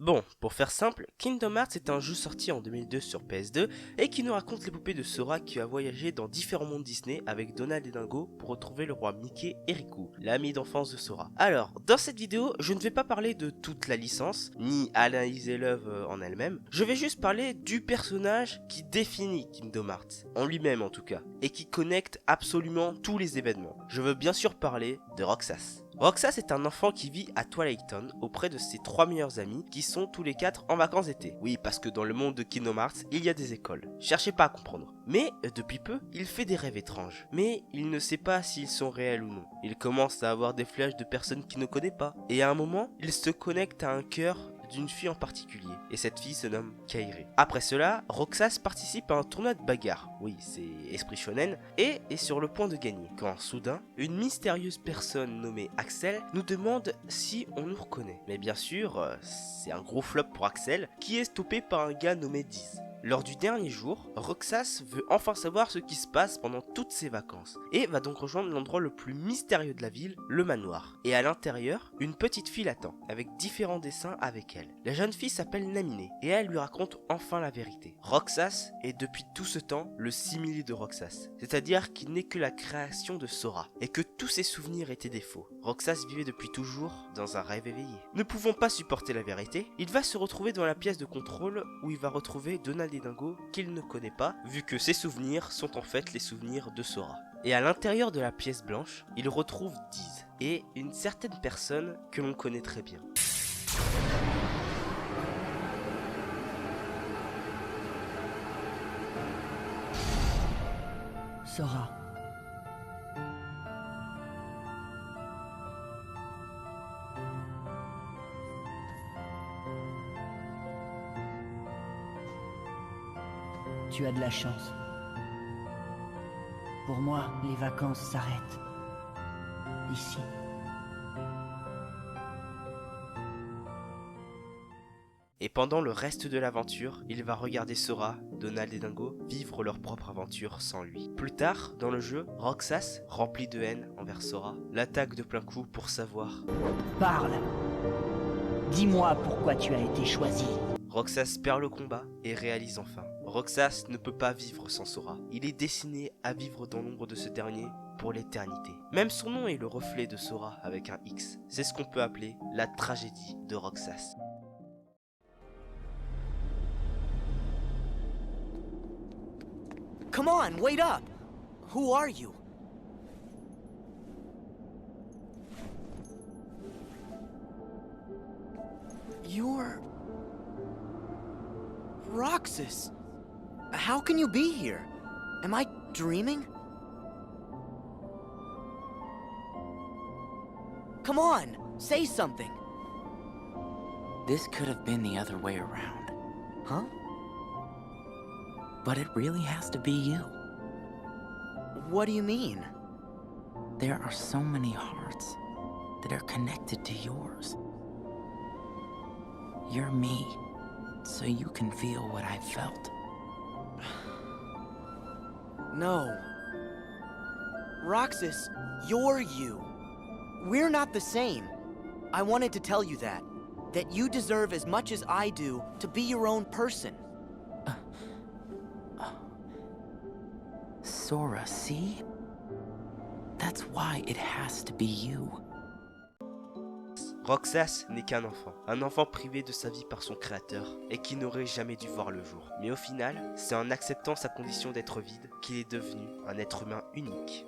Bon, pour faire simple, Kingdom Hearts est un jeu sorti en 2002 sur PS2 et qui nous raconte l'épopée de Sora qui a voyagé dans différents mondes Disney avec Donald et Dingo pour retrouver le roi Mickey et Riku, l'ami d'enfance de Sora. Alors, dans cette vidéo, je ne vais pas parler de toute la licence, ni analyser l'œuvre en elle-même, je vais juste parler du personnage qui définit Kingdom Hearts, en lui-même en tout cas, et qui connecte absolument tous les événements. Je veux bien sûr parler de Roxas. Roxas est un enfant qui vit à Twilight Town auprès de ses 3 meilleurs amis qui sont tous les 4 en vacances d'été. Oui, parce que dans le monde de Kingdom Hearts, il y a des écoles. Cherchez pas à comprendre. Mais depuis peu, il fait des rêves étranges. Mais il ne sait pas s'ils sont réels ou non. Il commence à avoir des flashs de personnes qu'il ne connaît pas. Et à un moment, il se connecte à un cœur d'une fille en particulier, et cette fille se nomme Kairi. Après cela, Roxas participe à un tournoi de bagarre, oui c'est esprit shonen, et est sur le point de gagner, quand soudain, une mystérieuse personne nommée Axel nous demande si on nous reconnaît. Mais bien sûr, c'est un gros flop pour Axel, qui est stoppé par un gars nommé Diz. Lors du dernier jour, Roxas veut enfin savoir ce qui se passe pendant toutes ses vacances, et va donc rejoindre l'endroit le plus mystérieux de la ville, le manoir. Et à l'intérieur, une petite fille l'attend, avec différents dessins avec elle. La jeune fille s'appelle Naminé, et elle lui raconte enfin la vérité. Roxas est depuis tout ce temps le simili de Roxas, c'est-à-dire qu'il n'est que la création de Sora, et que tous ses souvenirs étaient des faux. Roxas vivait depuis toujours dans un rêve éveillé. Ne pouvant pas supporter la vérité, il va se retrouver dans la pièce de contrôle où il va retrouver Donald et Dingo qu'il ne connaît pas, vu que ses souvenirs sont en fait les souvenirs de Sora. Et à l'intérieur de la pièce blanche, il retrouve Diz et une certaine personne que l'on connaît très bien. Sora. Tu as de la chance. Pour moi, les vacances s'arrêtent. Ici. Et pendant le reste de l'aventure, il va regarder Sora, Donald et Dingo vivre leur propre aventure sans lui. Plus tard, dans le jeu, Roxas, rempli de haine envers Sora, l'attaque de plein coup pour savoir. Parle. Dis-moi pourquoi tu as été choisi. Roxas perd le combat et réalise enfin. Roxas ne peut pas vivre sans Sora. Il est destiné à vivre dans l'ombre de ce dernier pour l'éternité. Même son nom est le reflet de Sora avec un X. C'est ce qu'on peut appeler la tragédie de Roxas. Come on, wait up! Who are you? You're... Roxas! How can you be here? Am I dreaming? Come on, say something! This could have been the other way around. Huh? But it really has to be you. What do you mean? There are so many hearts that are connected to yours. You're me, so you can feel what I felt. No. Roxas, you're you. We're not the same. I wanted to tell you that. That you deserve as much as I do to be your own person. Sora, see? That's why it has to be you. Roxas n'est qu'un enfant. Un enfant privé de sa vie par son créateur et qui n'aurait jamais dû voir le jour. Mais au final, c'est en acceptant sa condition d'être vide qu'il est devenu un être humain unique.